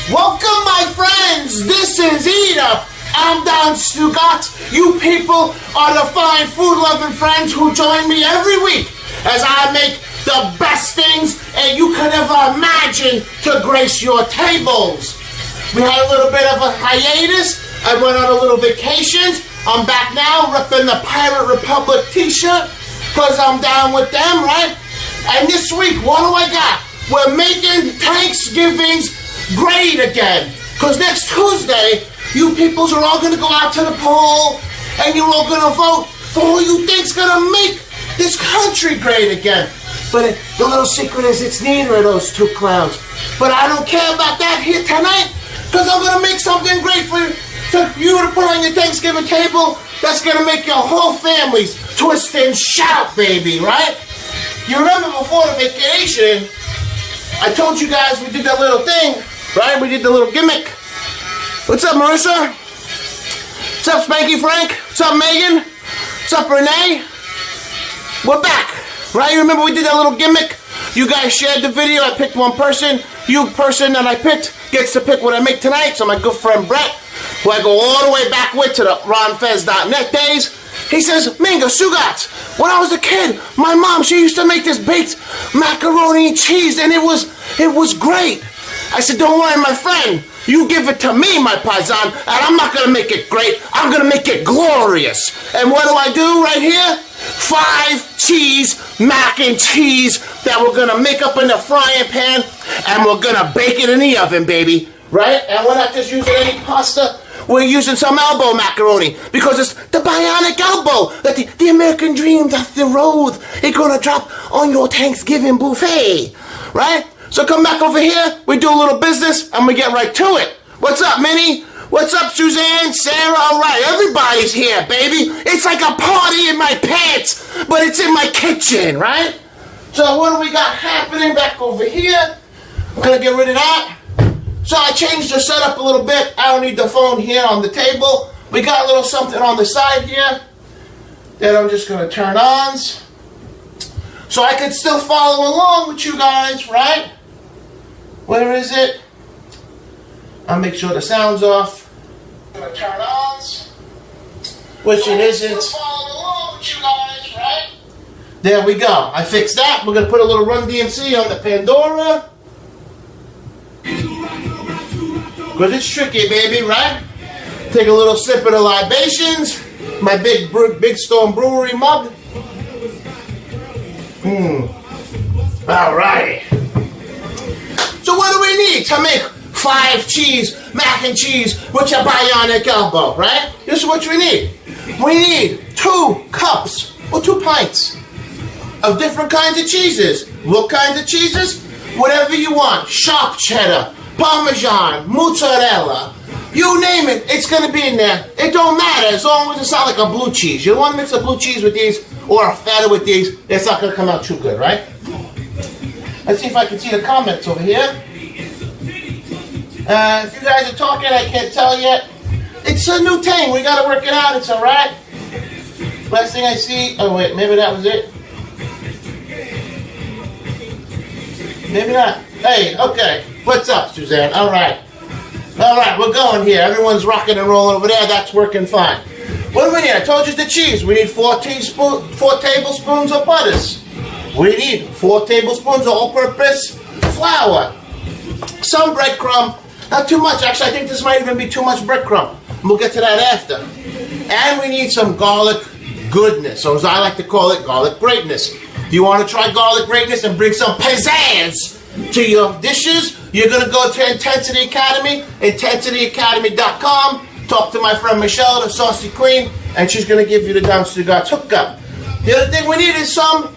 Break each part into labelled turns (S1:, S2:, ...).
S1: Welcome, my friends. This is Eat Up. I'm Don Stugots. You people are the fine food-loving friends who join me every week as I make the best things and you could ever imagine to grace your tables. We had a little bit of a hiatus. I went on a little vacation. I'm back now repping the Pirate Republic t-shirt because I'm down with them, right? And this week, what do I got? We're making Thanksgivings great again. Because next Tuesday, you peoples are all going to go out to the poll and you're all going to vote for who you think's going to make this country great again. But the little secret is it's neither of those two clowns. But I don't care about that here tonight because I'm going to make something great for you to put on your Thanksgiving table that's going to make your whole families twist and shout, baby, right? You remember before the vacation, I told you guys we did that little thing, right? We did the little gimmick. What's up, Marissa? What's up, Spanky Frank? What's up, Megan? What's up, Renee? We're back, right? You remember we did that little gimmick? You guys shared the video. I picked one person. You person that I picked gets to pick what I make tonight. So my good friend Brett, who I go all the way back with to the ronfez.net days, he says, Mingo, Stugots, when I was a kid, my mom, she used to make this baked macaroni and cheese, and it was great. I said, don't worry, my friend. You give it to me, my paisan, and I'm not going to make it great. I'm going to make it glorious. And what do I do right here? 5 cheese mac and cheese that we're going to make up in the frying pan, and we're going to bake it in the oven, baby. Right? And we're not just using any pasta. We're using some elbow macaroni because it's the bionic elbow that the American dream doth the road. It's going to drop on your Thanksgiving buffet. Right? So come back over here. We do a little business and we get right to it. What's up, Minnie? What's up, Suzanne? Sarah? All right, everybody's here, baby. It's like a party in my pants, but it's in my kitchen, right? So what do we got happening back over here? I'm going to get rid of that. So I changed the setup a little bit. I don't need the phone here on the table. We got a little something on the side here that I'm just going to turn on so I can still follow along with you guys, right? Where is it? I'll make sure the sound's off. I'm going to turn on, which it isn't. Still follow along with you guys, right? There we go. I fixed that. We're going to put a little Run DMC on the Pandora. Because it's tricky, baby, right? Take a little sip of the libations. My big Storm Brewery mug. Alrighty. So what do we need to make 5 cheese mac and cheese with your bionic elbow, right? This is what we need. We need 2 cups or 2 pints of different kinds of cheeses. What kinds of cheeses? Whatever you want. Sharp cheddar, Parmesan, mozzarella, you name it, it's going to be in there. It don't matter as long as it's not like a blue cheese. You don't want to mix a blue cheese with these or a feta with these. It's not going to come out too good, right? Let's see if I can see the comments over here. If you guys are talking, I can't tell yet. It's a new thing. We got to work it out. It's all right. Last thing I see. Oh, wait. Maybe that was it. Maybe not. Hey, okay. What's up, Suzanne? All right. All right, we're going here. Everyone's rocking and rolling over there. That's working fine. What do we need? I told you the cheese. We need 4 tablespoons of butters. We need 4 tablespoons of all-purpose flour. Some breadcrumb. Not too much. Actually, I think this might even be too much breadcrumb. We'll get to that after. And we need some garlic goodness, or as I like to call it, garlic greatness. If you want to try garlic greatness and bring some pizzazz to your dishes, you're going to go to Intensity Academy, intensityacademy.com. Talk to my friend Michelle, the Saucy Queen, and she's going to give you the Don Stugots hookup. The other thing we need is some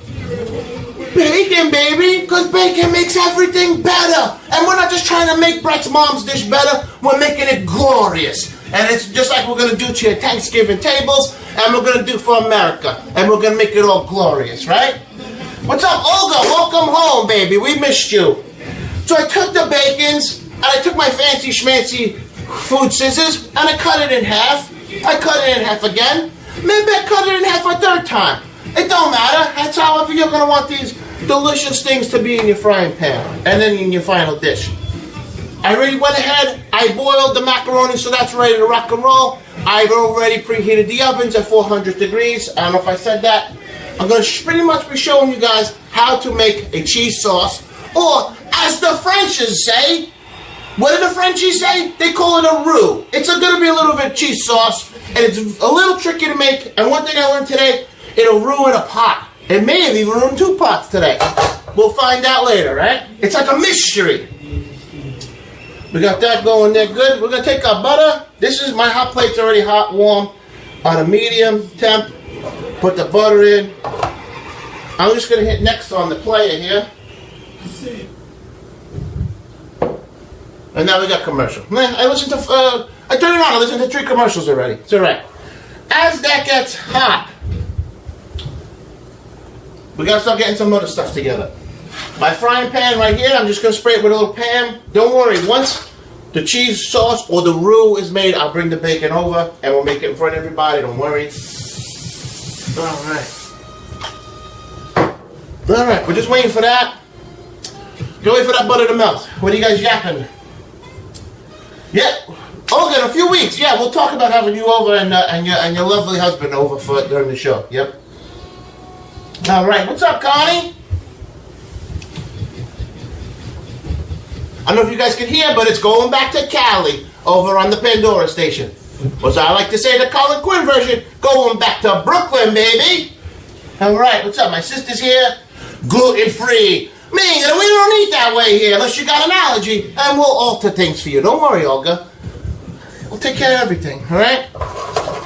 S1: bacon, baby, because bacon makes everything better. And we're not just trying to make Brett's mom's dish better, we're making it glorious. And it's just like we're going to do to your Thanksgiving tables, and we're going to do for America. And we're going to make it all glorious, right? What's up, Olga? Welcome home, baby. We missed you. So I took the bacons, and I took my fancy schmancy food scissors, and I cut it in half. I cut it in half again. Maybe I cut it in half a third time. It don't matter. That's however you're going to want these delicious things to be in your frying pan, and then in your final dish. I already went ahead, I boiled the macaroni, so that's ready to rock and roll. I've already preheated the ovens at 400 degrees. I don't know if I said that. I'm going to pretty much be showing you guys how to make a cheese sauce, or as the Frenchies say, what do the Frenchies say? They call it a roux. It's going to be a little bit of cheese sauce, and it's a little tricky to make. And one thing I learned today, it'll ruin a pot. It may have even ruined 2 pots today. We'll find out later, right? It's like a mystery. We got that going there good. We're going to take our butter. This is my hot plate's already hot, warm, on a medium temp. Put the butter in. I'm just going to hit next on the player here. And now we got commercial. I listened to, I turned it on, I listened to 3 commercials already. It's alright. As that gets hot, we got to start getting some other stuff together. My frying pan right here, I'm just going to spray it with a little pan. Don't worry, once the cheese sauce or the roux is made, I'll bring the bacon over and we'll make it in front of everybody. Don't worry. Alright. Alright, we're just waiting for that. Go wait for that butter to melt. What are you guys yapping? Yeah. Oh, in a few weeks. Yeah, we'll talk about having you over and your lovely husband over for during the show. Yep. All right. What's up, Connie? I don't know if you guys can hear, but it's going back to Cali over on the Pandora station. Or as I like to say, the Colin Quinn version, going back to Brooklyn, baby. All right. What's up? My sister's here. Gluten-free. Me, we don't eat that way here unless you got an allergy, and we'll alter things for you. Don't worry, Olga. We'll take care of everything, all right?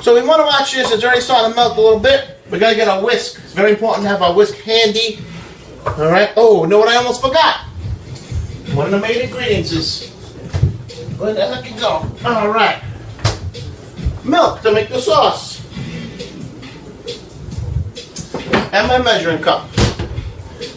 S1: So we want to watch this. It's already starting to melt a little bit. We got to get our whisk. It's very important to have our whisk handy, all right? Oh, you know what I almost forgot? One of the main ingredients is, where the heck it go? All right. Milk to make the sauce. And my measuring cup.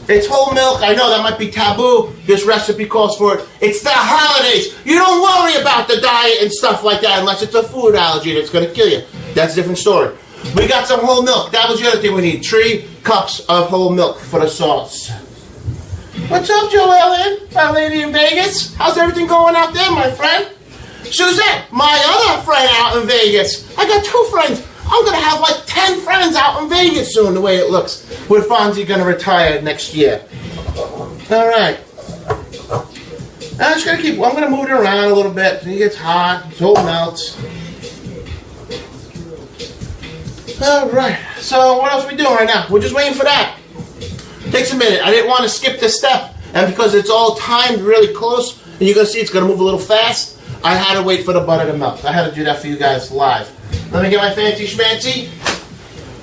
S1: It's whole milk. I know that might be taboo. This recipe calls for it. It's the holidays. You don't worry about the diet and stuff like that unless it's a food allergy that's going to kill you. That's a different story. We got some whole milk. That was the other thing we need. 3 cups of whole milk for the sauce. What's up, Joellen? My lady in Vegas. How's everything going out there, my friend? Suzette, my other friend out in Vegas. I got 2 friends. I'm going to have like 10 friends out in Vegas soon, the way it looks. With Fonzie going to retire next year. All right. I'm just going to keep, I'm going to move it around a little bit. It gets hot. It all melts. All right. So what else are we doing right now? We're just waiting for that. Takes a minute. I didn't want to skip this step. And because it's all timed really close, and you're going to see it's going to move a little fast, I had to wait for the butter to melt. I had to do that for you guys live. Let me get my fancy schmancy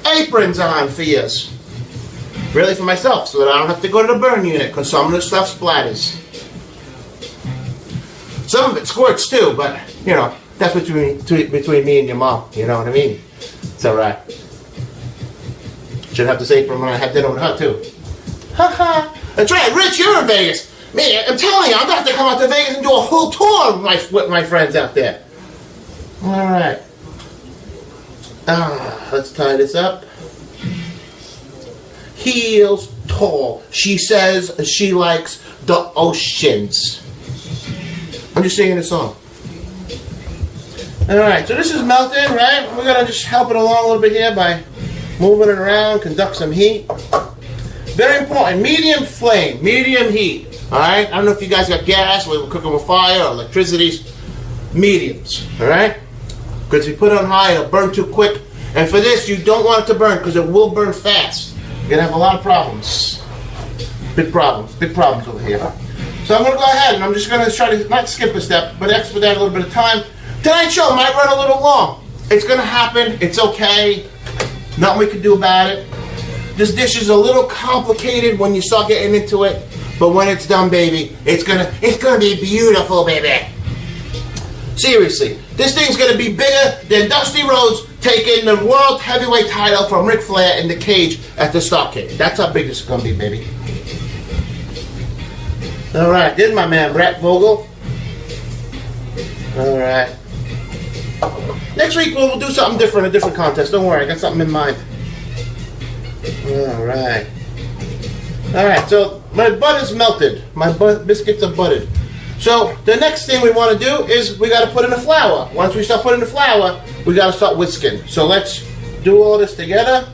S1: aprons on for you. Really for myself, so that I don't have to go to the burn unit, because some of the stuff splatters. Some of it squirts too, but, you know, that's between me and your mom, you know what I mean? It's alright. Should have this apron when I had dinner with her too. Haha. That's right, Rich, you're in Vegas. Man, I'm telling you, I'm going to have to come out to Vegas and do a whole tour with my friends out there. Alright. Let's tie this up. Heels tall. She says she likes the oceans. I'm just singing a song. Alright, so this is melting, right? We're going to just help it along a little bit here by moving it around, conduct some heat. Very important, medium flame, medium heat. Alright, I don't know if you guys got gas, whether we're cooking with fire or electricities. Mediums, alright? Because if you put it on high, it'll burn too quick. And for this, you don't want it to burn because it will burn fast. You're going to have a lot of problems. Big problems over here. So I'm going to go ahead and I'm just going to try to not skip a step, but expedite a little bit of time. Tonight's show might run a little long. It's going to happen. It's okay. Nothing we can do about it. This dish is a little complicated when you start getting into it, but when it's done, baby, it's gonna be beautiful, baby. Seriously, this thing's gonna be bigger than Dusty Rhodes taking the World Heavyweight title from Ric Flair in the cage at the Starrcade. That's how big this is gonna be, baby. All right, this is my man Brett Vogel. All right. Next week we'll do something different, a different contest. Don't worry, I got something in mind. All right. All right. So my butter's melted. My biscuits are buttered. So the next thing we want to do is we got to put in the flour. Once we start putting the flour, we got to start whisking. So let's do all this together.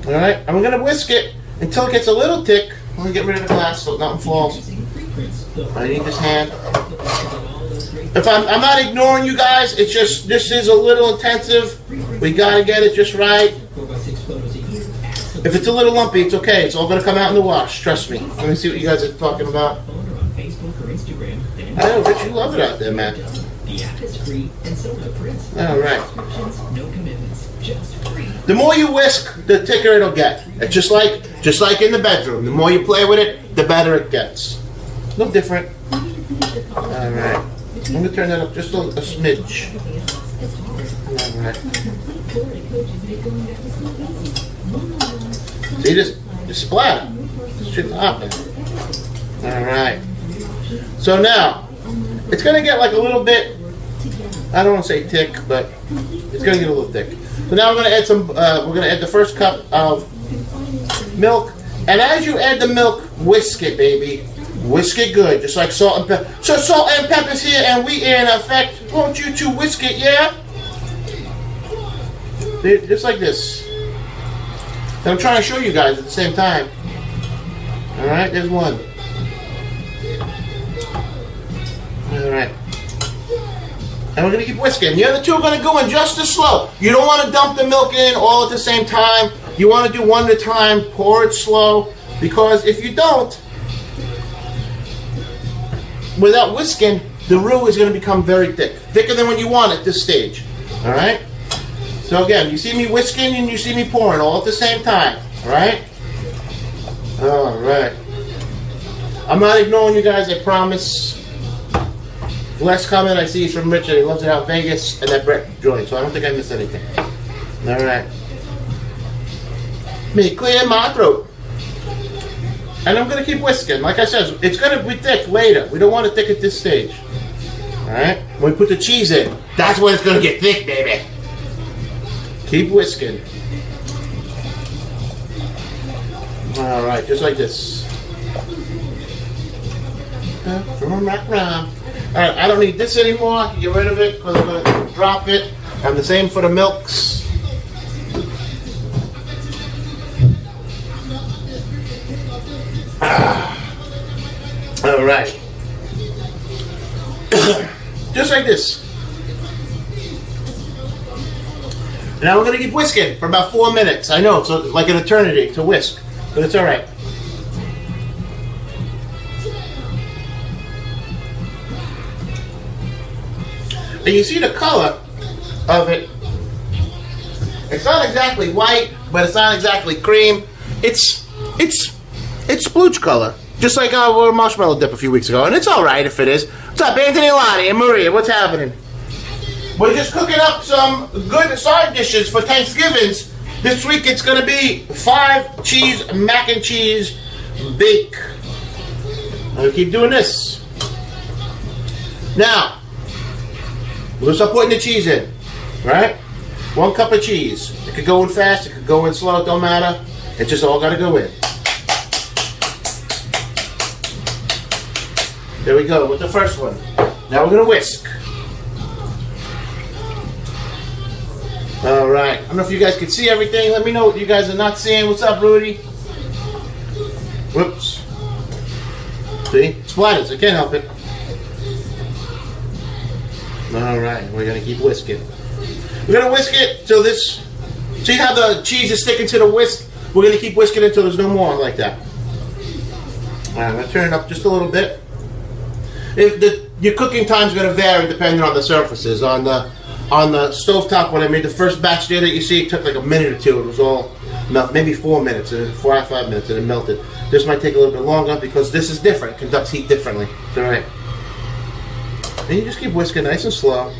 S1: All right, and we're gonna whisk it until it gets a little thick. I'm gonna get rid of the glass so nothing falls. I need this hand. If I'm not ignoring you guys, it's just this is a little intensive. We gotta get it just right. If it's a little lumpy, it's okay. It's all gonna come out in the wash. Trust me. Let me see what you guys are talking about. I know, Rich, you love it out there, man. All right. The more you whisk, the thicker it'll get. It's just like in the bedroom. The more you play with it, the better it gets. No different. All right. I'm gonna turn that up just a smidge. All right. See this splatter? This shit's happening. All right. So now it's gonna get like a little bit. I don't want to say thick, but it's gonna get a little thick. So now we're gonna add some. We're gonna add the first cup of milk, and as you add the milk, whisk it, baby. Whisk it good, just like salt and pepper. So salt and pepper's here, and we are in effect. Won't you two whisk it, yeah? Just like this. And I'm trying to show you guys at the same time. All right, there's one. All right. And we're going to keep whisking. The other two are going to go in just as slow. You don't want to dump the milk in all at the same time. You want to do one at a time. Pour it slow. Because if you don't, without whisking, the roux is going to become very thick. Thicker than what you want at this stage. Alright? So again, you see me whisking and you see me pouring all at the same time. Alright? Alright. I'm not ignoring you guys, I promise. The last comment I see is from Richard. He loves it out in Vegas and that Brett joint, so I don't think I missed anything. Alright. Me clear my throat. And I'm going to keep whisking. Like I said, it's going to be thick later. We don't want it thick at this stage. Alright? When we put the cheese in, that's when it's going to get thick, baby. Keep whisking. Alright, just like this. Alright, I don't need this anymore. Get rid of it because I'm going to drop it. And the same for the milks. Alright. Just like this. Now we're going to keep whisking for about 4 minutes. I know, it's like an eternity to whisk, but it's alright. And you see the color of it. It's not exactly white, but it's not exactly cream. It's splooge color. Just like our marshmallow dip a few weeks ago. And it's alright if it is. What's up, Anthony, Lonnie, and Maria? What's happening? We're just cooking up some good side dishes for Thanksgivings. This week it's going to be 5 cheese mac and cheese bake. I'm going to keep doing this. Now, we're going to start putting the cheese in. Right? 1 cup of cheese. It could go in fast, it could go in slow, it don't matter. It just all got to go in. There we go with the first one. Now we're going to whisk. Alright. I don't know if you guys can see everything. Let me know what you guys are not seeing. What's up, Rudy? Whoops. See? Splatters. I can't help it. Alright. We're going to keep whisking. We're going to whisk it till this... See how the cheese is sticking to the whisk? We're going to keep whisking until there's no more like that. Alright. I'm going to turn it up just a little bit. Your cooking time is going to vary depending on the surfaces. On the stovetop, when I made the first batch there that you see, it took like a minute or two. It was all maybe 4 minutes, and 4 or 5 minutes, and it melted. This might take a little bit longer because this is different. It conducts heat differently. It's all right. And you just keep whisking nice and slow.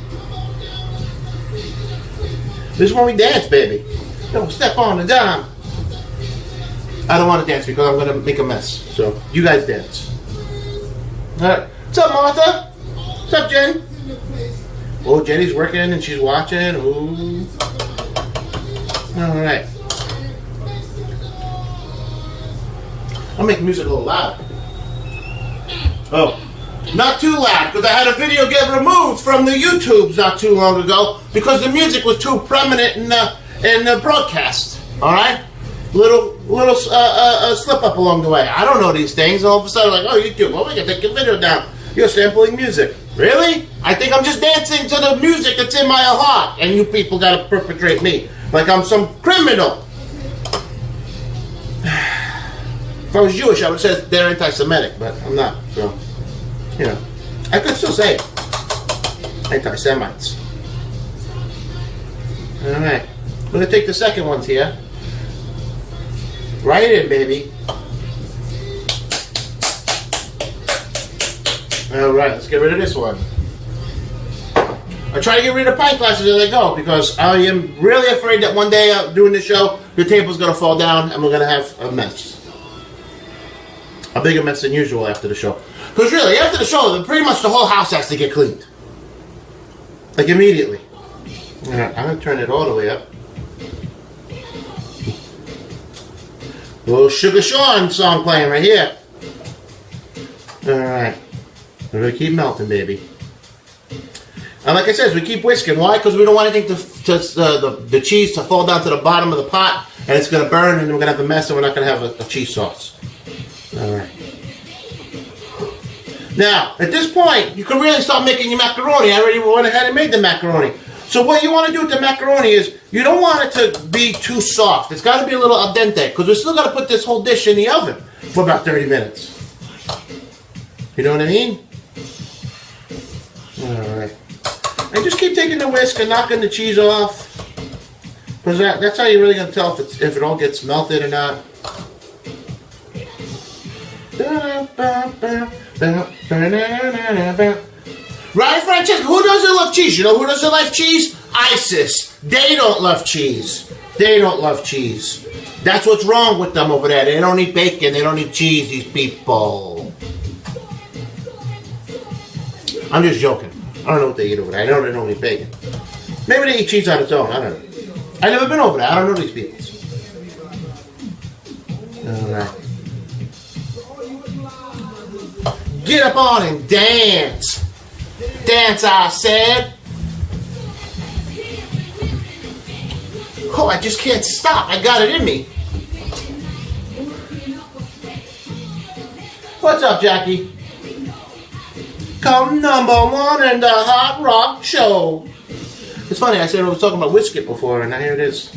S1: This is when we dance, baby. Don't step on the dime. I don't want to dance because I'm going to make a mess. So you guys dance. All right. What's up, Martha? What's up, Jen? Oh, Jenny's working and she's watching. Ooh. Alright. I'll make music a little louder. Oh, Not too loud, because I had a video get removed from the YouTubes not too long ago because the music was too prominent in the broadcast. All right, little slip up along the way. I don't know these things. All of a sudden, like, oh, YouTube, well, we can take your video down. You're sampling music. Really? I think I'm just dancing to the music that's in my heart, and you people gotta perpetrate me like I'm some criminal. If I was Jewish, I would say they're anti-Semitic, but I'm not, so, you know. I could still say it. Anti-Semites. Alright. I'm going to take the second ones here. Right in, baby. Alright, let's get rid of this one. I try to get rid of pint glasses as I go, because I am really afraid that one day doing the show, the table's going to fall down and we're going to have a mess. A bigger mess than usual after the show. Because really, after the show, pretty much the whole house has to get cleaned. Like immediately. Alright, I'm going to turn it all the way up. Little Sugar Sean song playing right here. Alright. We're going to keep melting, baby. And like I said, we keep whisking. Why? Because we don't want anything the cheese to fall down to the bottom of the pot, and it's going to burn, and we're going to have a mess, and we're not going to have a cheese sauce. Alright. Now, at this point, you can really start making your macaroni. I already went ahead and made the macaroni. So what you want to do with the macaroni is, you don't want it to be too soft. It's got to be a little al dente, because we're still got to put this whole dish in the oven for about 30 minutes. You know what I mean? Alright. And just keep taking the whisk and knocking the cheese off. Because that's how you're really going to tell if it all gets melted or not. Right, Francesca? Who doesn't love cheese? You know who doesn't love cheese? ISIS. They don't love cheese. They don't love cheese. That's what's wrong with them over there. They don't eat bacon. They don't eat cheese, these people. I'm just joking. I don't know what they eat over there. I know they don't eat bacon. Maybe they eat cheese on its own. I don't know. I've never been over there. I don't know these people. Alright. Get up on and dance. Dance, I said. Oh, I just can't stop. I got it in me. What's up, Jackie? Come #1 in the Hot Rock Show. It's funny, I said I was talking about whiskey before, and now here it is.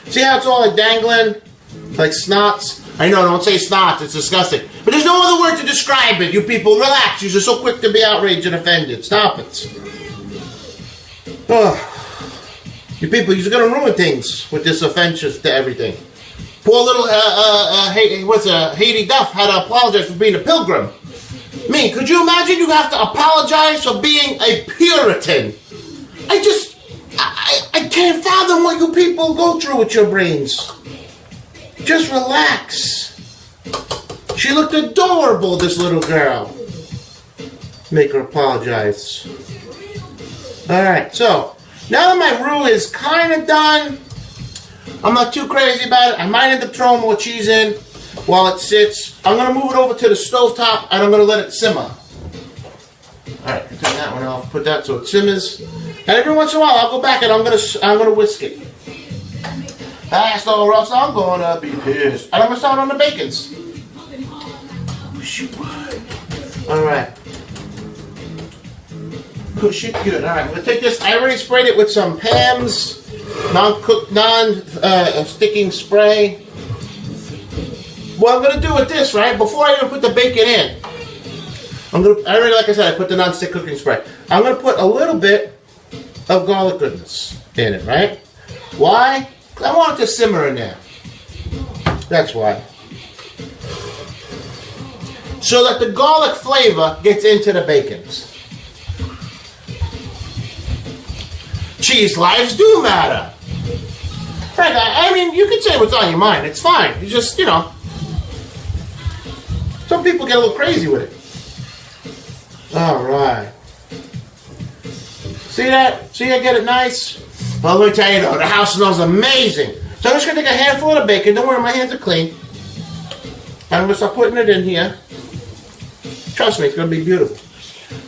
S1: See how it's all like dangling? Like snots? I know, don't say snots, it's disgusting. But there's no other word to describe it. You people, relax. You're so quick to be outraged and offended. Stop it. Oh. You people, you're going to ruin things with this offensive to everything. Poor little Haiti Duff had to apologize for being a pilgrim. Me, could you imagine you have to apologize for being a Puritan? I can't fathom what you people go through with your brains. Just relax. She looked adorable, this little girl. Make her apologize. Alright, so, now that my roux is kind of done, I'm not too crazy about it. I might end up throwing more cheese in while it sits. I'm going to move it over to the stovetop, and I'm going to let it simmer. Alright, turn that one off. Put that so it simmers. And every once in a while, I'll go back and I'm gonna whisk it. That's or else I'm gonna be pissed. And I'm gonna start on the bacons. Push it good. Alright. Push it good. Alright, I'm gonna take this. I already sprayed it with some Pam's non-cooked, non-sticking spray. What I'm gonna do with this, right, before I even put the bacon in, like I said, I put the non-stick cooking spray. I'm gonna put a little bit of garlic goodness in it, right? Why? I want it to simmer in there. That's why. So that the garlic flavor gets into the bacons. Cheese lives do matter. Frank, I mean, you can say what's on your mind. It's fine. You just, you know. Some people get a little crazy with it. Alright. See that? See I get it nice? Well, let me tell you though, the house smells amazing. So I'm just going to take a handful of the bacon. Don't worry, my hands are clean. And I'm going to start putting it in here. Trust me, it's going to be beautiful.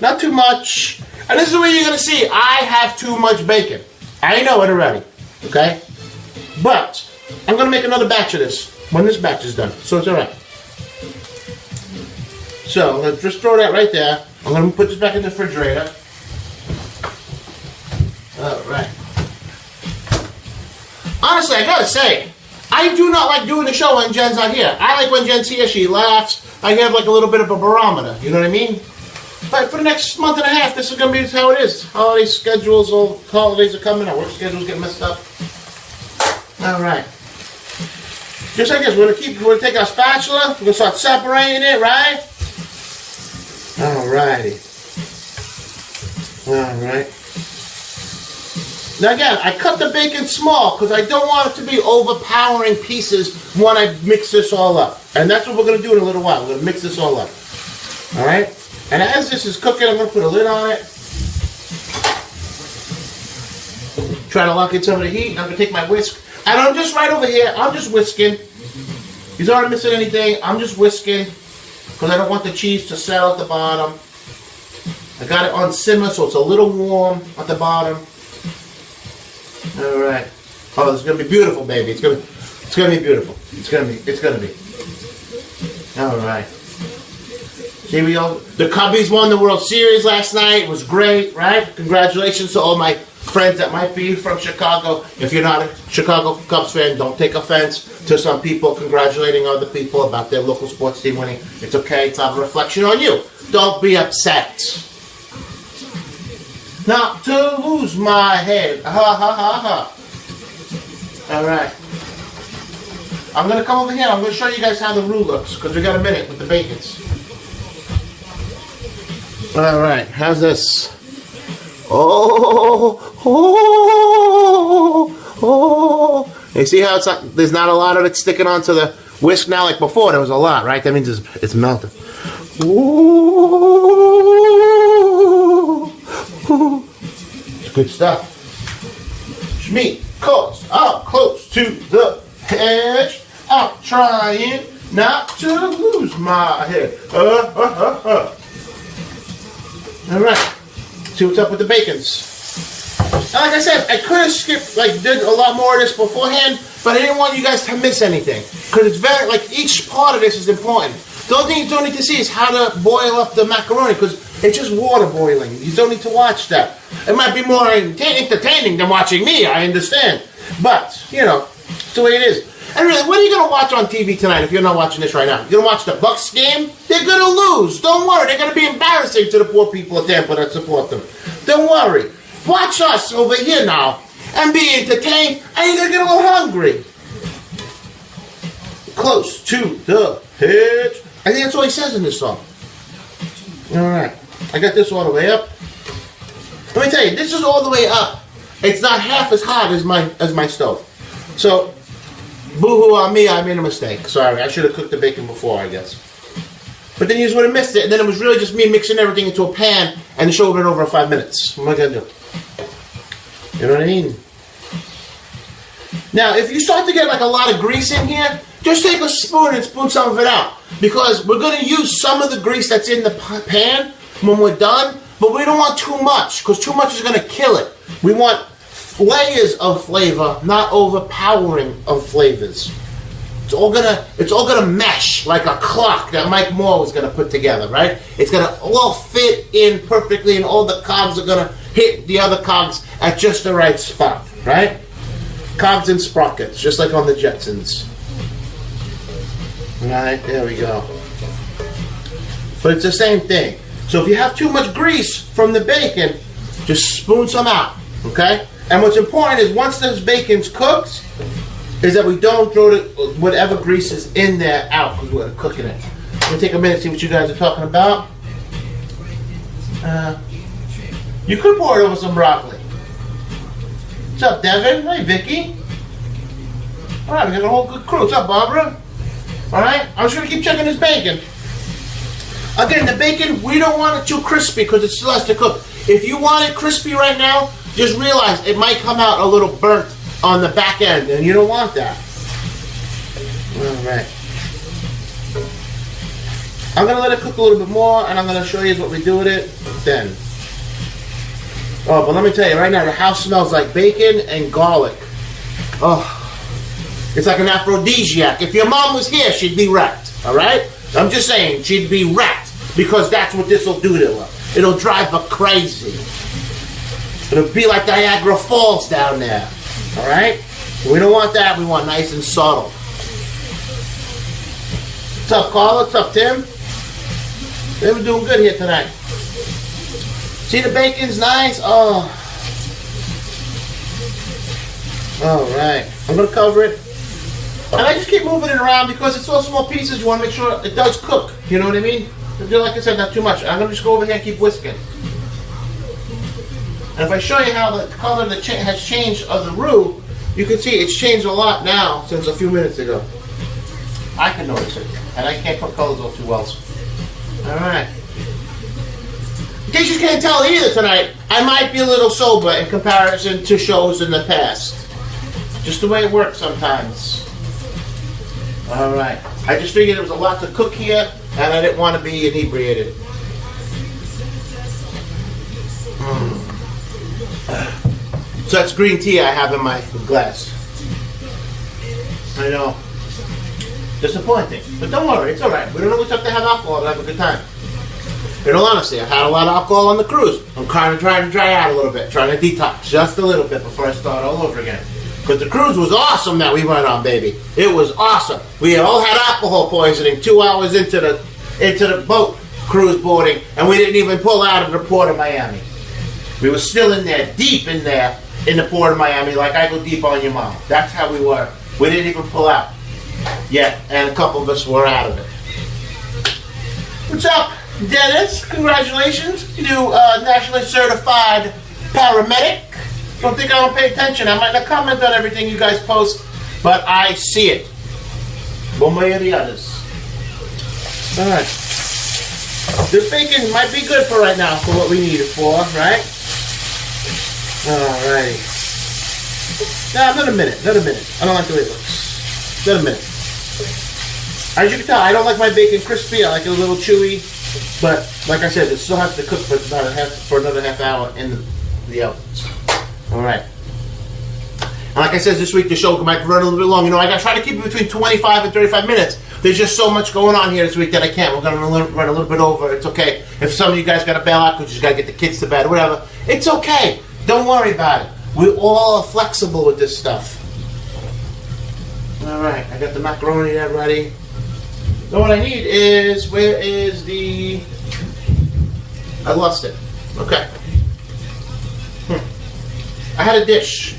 S1: Not too much. And this is where you're going to see I have too much bacon. I know it already. Okay? But I'm going to make another batch of this when this batch is done. So it's alright. So let's just throw that right there. I'm going to put this back in the refrigerator. Alright. Honestly, I gotta say, I do not like doing the show when Jen's not here. I like when Jen's here, she laughs. I have like a little bit of a barometer, you know what I mean? But for the next month and a half, this is going to be how it is. Holiday schedules, holidays are coming, our work schedules get messed up. Alright. Just like this, we're going to take our spatula, we're going to start separating it, right? Alrighty. Alright. Now again, I cut the bacon small because I don't want it to be overpowering pieces when I mix this all up. And that's what we're going to do in a little while. We're going to mix this all up. Alright? And as this is cooking, I'm going to put a lid on it. Try to lock in some of the heat. I'm going to take my whisk. And I'm just right over here. I'm just whisking. You aren't missing anything. I'm just whisking because I don't want the cheese to settle at the bottom. I got it on simmer so it's a little warm at the bottom. Alright. Oh, this is gonna be beautiful, baby. It's gonna be beautiful. It's gonna be. Alright. See, the Cubbies won the World Series last night. It was great, right? Congratulations to all my friends that might be from Chicago. If you're not a Chicago Cubs fan, don't take offense to some people congratulating other people about their local sports team winning. It's okay. It's not a reflection on you. Don't be upset. Not to lose my head. Ha ha ha ha. Alright. I'm going to come over here. I'm going to show you guys how the roux looks because we got a minute with the bacons. Alright. How's this? Oh. You see how it's not, there's not a lot of it sticking onto the whisk now like before? There was a lot, right? That means it's melted. It's good stuff. Schmeat, I'm close to the edge. I'm trying not to lose my head. Alright. See what's up with the bacons. And like I said, I could have skipped, did a lot more of this beforehand, but I didn't want you guys to miss anything. Because it's very, each part of this is important. The only thing you don't need to see is how to boil up the macaroni, because it's just water boiling. You don't need to watch that. It might be more entertaining than watching me, I understand. But, it's the way it is. And really, what are you going to watch on TV tonight if you're not watching this right now? You're going to watch the Bucks game? They're going to lose. Don't worry. They're going to be embarrassing to the poor people of Tampa that support them. Don't worry. Watch us over here now and be entertained, and you're going to get a little hungry. Close to the edge. I think that's all he says in this song. Alright. I got this all the way up. Let me tell you, this is all the way up. It's not half as hot as my stove. So, boo-hoo on me, I made a mistake. Sorry, I should have cooked the bacon before, I guess. But then you just would have missed it, and then it was really just me mixing everything into a pan, and the show went over in 5 minutes. What am I going to do? You know what I mean? Now, if you start to get a lot of grease in here, just take a spoon and spoon some of it out. Because we're going to use some of the grease that's in the pan when we're done, but we don't want too much, because too much is going to kill it. We want layers of flavor, not overpowering of flavors. It's all gonna mesh like a clock that Mike Moore was gonna put together, right? It's gonna all fit in perfectly, and all the cogs are gonna hit the other cogs at just the right spot, right? Cogs and sprockets, just like on the Jetsons. Right, there we go. But it's the same thing. So if you have too much grease from the bacon, just spoon some out, okay? And what's important is once this bacon's cooked, is that we don't throw whatever grease is in there out because we're cooking it. I'm going to take a minute to see what you guys are talking about. You could pour it over some broccoli. What's up, Devin? Hey, Vicky. All right, we got a whole good crew. What's up, Barbara? All right, I'm just going to keep checking this bacon. Again, the bacon, we don't want it too crispy because it still has to cook. If you want it crispy right now, just realize it might come out a little burnt on the back end, and you don't want that. All right. I'm going to let it cook a little bit more, and I'm going to show you what we do with it then. Oh, but let me tell you, right now, the house smells like bacon and garlic. Oh, it's like an aphrodisiac. If your mom was here, she'd be wrecked, all right? I'm just saying, she'd be wrecked, because that's what this will do to her. It'll drive her crazy. It'll be like Niagara Falls down there, all right? We don't want that. We want nice and subtle. What's up, Carla? What's up, Tim? We're doing good here tonight. See, the bacon's nice. Oh. All right. I'm going to cover it. And I just keep moving it around because it's all small pieces. You want to make sure it does cook. You know what I mean? Like I said, not too much. I'm going to just go over here and keep whisking. And if I show you how the color has changed of the roux, you can see it's changed a lot now since a few minutes ago. I can notice it. And I can't put colors all too well. Alright. In case you can't tell either tonight, I might be a little sober in comparison to shows in the past. Just the way it works sometimes. Alright. I just figured there was a lot to cook here, and I didn't want to be inebriated. So that's green tea I have in my glass. I know. Disappointing. But don't worry, it's alright. We don't always have to have alcohol to have a good time. In all honesty, I've had a lot of alcohol on the cruise. I'm kind of trying to dry out a little bit, trying to detox just a little bit before I start all over again. Because the cruise was awesome that we went on, baby. It was awesome. We all had alcohol poisoning 2 hours into the boat cruise boarding, and we didn't even pull out of the port of Miami. We were still in there, deep in there, in the port of Miami, like I go deep on your mom. That's how we were. We didn't even pull out yet, and a couple of us were out of it. What's up, Dennis? Congratulations. You do nationally certified paramedic. Don't think I don't pay attention. I might not comment on everything you guys post, but I see it. One way or the others. Alright. This bacon might be good for right now, for what we need it for, right? Alrighty. Nah, not a minute. I don't like the way it looks. Not a minute. As you can tell, I don't like my bacon crispy. I like it a little chewy. But, like I said, it still has to cook for another half hour in the oven. Alright. And like I said, this week the show might run a little bit long. You know, I got to try to keep it between 25 and 35 minutes. There's just so much going on here this week that I can't. We're going to run a little bit over. It's okay. If some of you guys got to bail out because you got to get the kids to bed or whatever, it's okay. Don't worry about it. We all are flexible with this stuff. Alright, I got the macaroni there ready. So what I need is, where is the... I lost it. Okay. I had a dish.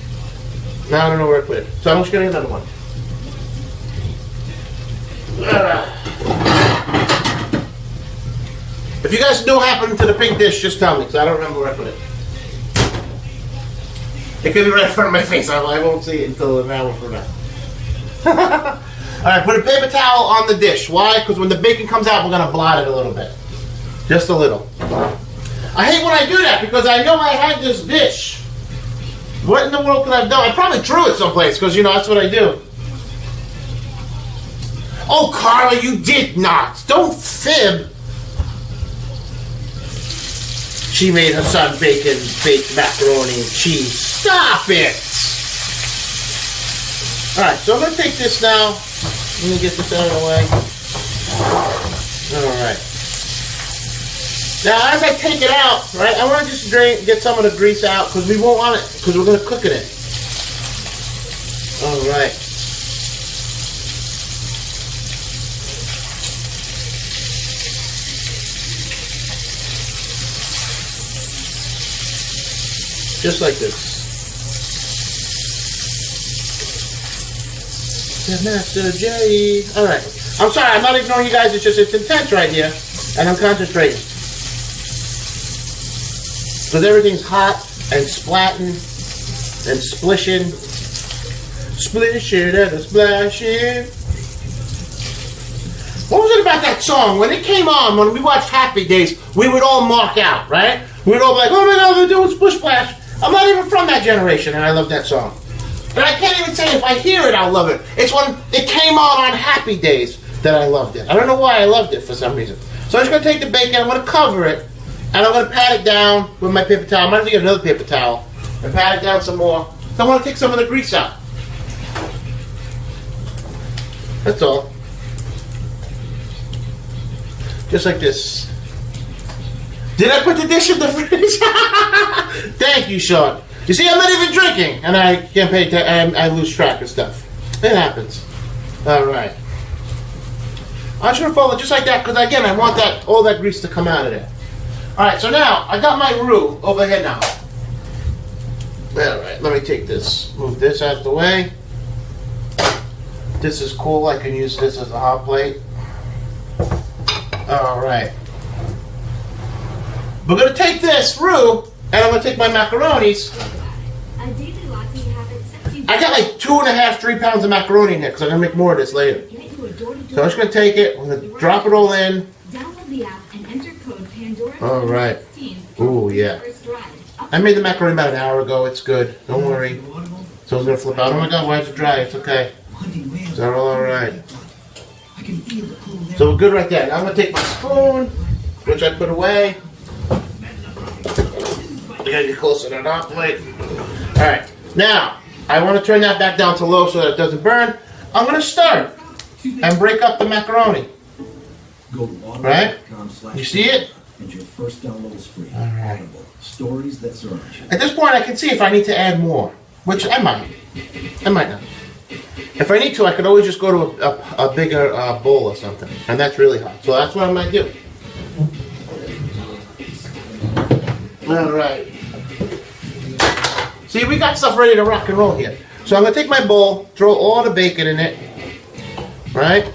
S1: Now I don't know where I put it. So I'm just going to get another one. If you guys know what happened to the pink dish, just tell me, because I don't remember where I put it. It could be right in front of my face. I won't see it until an hour from now. Alright, put a paper towel on the dish. Why? Because when the bacon comes out, we're going to blot it a little bit. Just a little. I hate when I do that, because I know I had this dish. What in the world could I have done? I probably threw it someplace, because, you know, that's what I do. Oh, Carla, you did not. Don't fib. She made her son bacon, baked macaroni and cheese. Stop it! Alright, so I'm going to take this now. Let me get this out of the way. Alright. Now, as I take it out, right, I want to just get some of the grease out because we won't want it, because we're going to cook in it. Alright. Just like this. Master J. Alright. I'm sorry, I'm not ignoring you guys. It's intense right here. And I'm concentrating. Because everything's hot and splatting and splishing. Splishing and splashing. What was it about that song? When it came on, when we watched Happy Days, we would all mark out, right? We'd all be like, oh my God, they're doing Splish Splash. I'm not even from that generation, and I love that song. And I can't even say if I hear it, I'll love it. It's when it came on Happy Days. that I loved it. I don't know why I loved it for some reason. So I'm just going to take the bacon, I'm going to cover it, and I'm going to pat it down with my paper towel. I might have to get another paper towel and pat it down some more. So I want to take some of the grease out. That's all. Just like this. Did I put the dish in the fridge? Thank you, Sean. You see, I'm not even drinking, and I can't pay attention. I lose track of stuff. It happens. All right. I'm just gonna fold it just like that, because again, I want all that grease to come out of there. All right. So now I got my roux over here now. All right. Let me take this. Move this out of the way. This is cool. I can use this as a hot plate. All right. We're gonna take this roux, and I'm gonna take my macaronis. I got like 2.5, 3 pounds of macaroni in there because I'm gonna make more of this later. So I'm just gonna take it. I'm gonna drop it all in. All right. Ooh, yeah. I made the macaroni about an hour ago. It's good. Don't worry. So it's gonna flip out. Oh my God, why is it dry? It's okay. Is that all right? So we're good right there. Now I'm gonna take my spoon, which I put away. I gotta get closer to that plate. All right. Now I want to turn that back down to low so that it doesn't burn. I'm gonna start and break up the macaroni. Right? You see it? All right. At this point, I can see if I need to add more, which I might. I might not. If I need to, I could always just go to a bigger bowl or something, and that's really hot. So that's what I might do. All right. See, we got stuff ready to rock and roll here. So I'm gonna take my bowl, throw all the bacon in it. Right?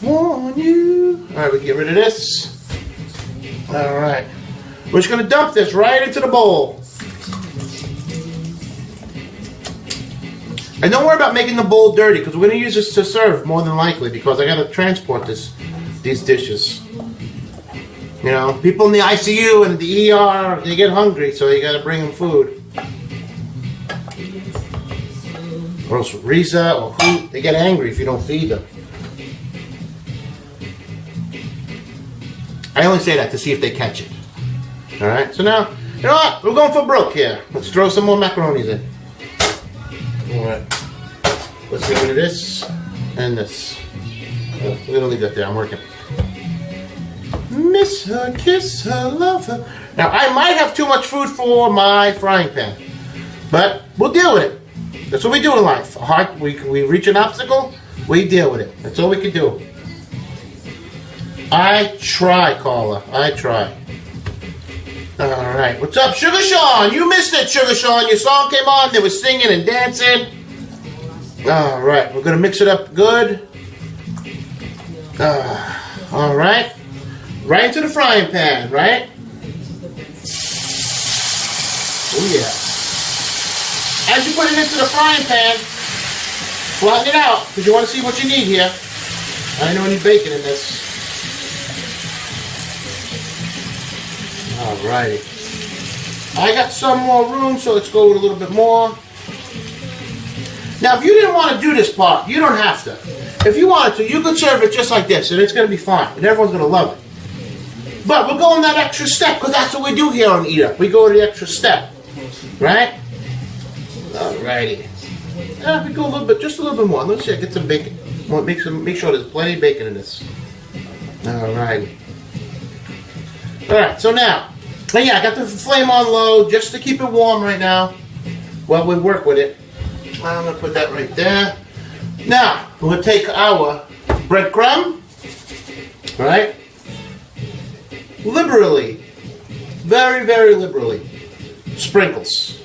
S1: Want you. All right, we get rid of this. All right. We're just gonna dump this right into the bowl. And don't worry about making the bowl dirty, because we're gonna use this to serve more than likely, because I gotta transport these dishes. You know, people in the ICU and the ER, they get hungry, so you gotta bring them food. Or else Riza or who, they get angry if you don't feed them. I only say that to see if they catch it. Alright, so now, you know what? We're going for broke here. Let's throw some more macaronis in. Alright. Let's get rid of this and this. Oh, we're gonna leave that there, I'm working. Miss her, kiss her, love her. Now, I might have too much food for my frying pan, but we'll deal with it. That's what we do in life. We reach an obstacle, we deal with it. That's all we can do. I try, Carla. I try. All right. What's up, Sugar Sean? You missed it, Sugar Sean. Your song came on. They were singing and dancing. All right. We're going to mix it up good. All right. Right into the frying pan, right? Oh, yeah. As you put it into the frying pan, flatten it out, because you want to see what you need here. I know I need bacon in this. Alrighty. I got some more room, so let's go with a little bit more. Now, if you didn't want to do this part, you don't have to. If you wanted to, you could serve it just like this, and it's going to be fine, and everyone's going to love it. But we're going that extra step, because that's what we do here on Eat Up. We go the extra step. Right? Alrighty. We go a little bit, just a little bit more. Let's see, get some bacon. Make sure there's plenty of bacon in this. Alrighty. Alright, so now, yeah, I got the flame on low just to keep it warm right now while we work with it. I'm going to put that right there. Now, we're going to take our breadcrumb, right? Liberally, very, very liberally, sprinkles.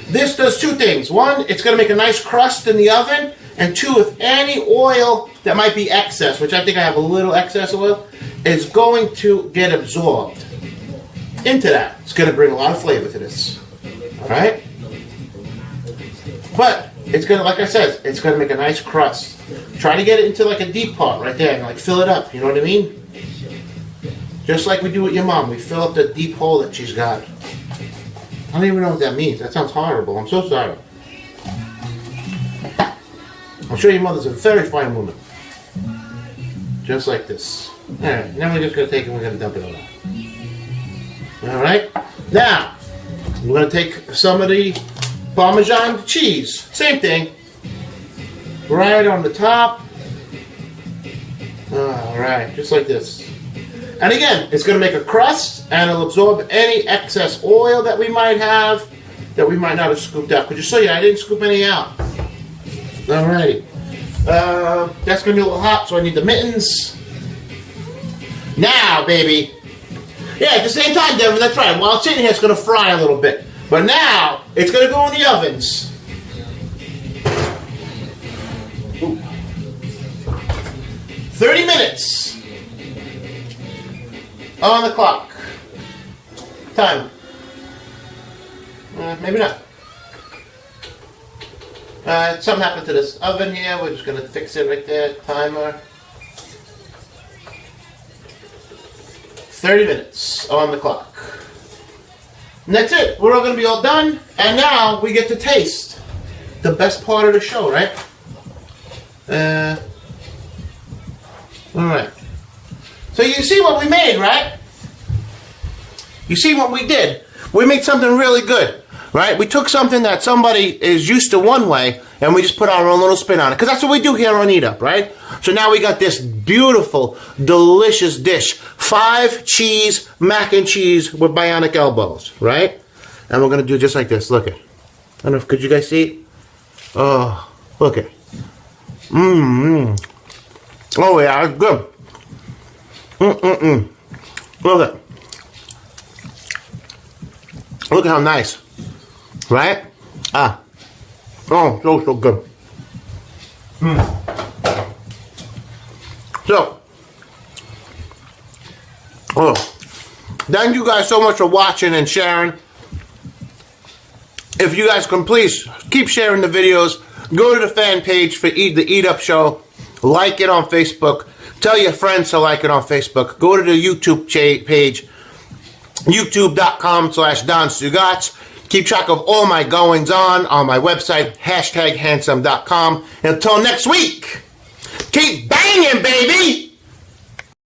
S1: This does two things. One, it's going to make a nice crust in the oven. And two, if any oil that might be excess, which I think I have a little excess oil, is going to get absorbed into that. It's going to bring a lot of flavor to this. Alright? But, it's going to, like I said, it's going to make a nice crust. Try to get it into like a deep part right there and like fill it up, you know what I mean? Just like we do with your mom. We fill up the deep hole that she's got. I don't even know what that means. That sounds horrible. I'm so sorry. I'm sure your mother's a very fine woman. Just like this. Alright, now we're just going to take it and we're going to dump it all out. Alright, now we're going to take some of the Parmesan cheese. Same thing. Right on the top. Alright, just like this. And again, it's going to make a crust and it'll absorb any excess oil that we might have that we might not have scooped out. Could you show you? I didn't scoop any out. Alright. That's going to be a little hot, so I need the mittens. Now, baby. Yeah, at the same time, Devin, that's right. While it's sitting here, it's going to fry a little bit. But now, it's going to go in the ovens. Ooh. 30 minutes. On the clock. Time. Maybe not. Something happened to this oven here. We're just going to fix it right there. Timer. 30 minutes on the clock. And that's it. We're all going to be all done. And now we get to taste the best part of the show, right? Alright. So you see what we made, right? You see what we did. We made something really good, right? We took something that somebody is used to one way, and we just put our own little spin on it. Because that's what we do here on Eat Up, right? So now we got this beautiful, delicious dish. 5 cheese mac and cheese with bionic elbows, right? And we're going to do just like this. Look it. I don't know if, could you guys see it? Oh, look it. Oh yeah, it's good. Look at it. Look at how nice. Right? Ah. Oh, so good. So, thank you guys so much for watching and sharing. If you guys can please keep sharing the videos, go to the fan page for the Eat Up Show, like it on Facebook, tell your friends to like it on Facebook, go to the YouTube page, youtube.com/DonStugots. Keep track of all my goings on my website, #handsome.com. Until next week, keep banging, baby!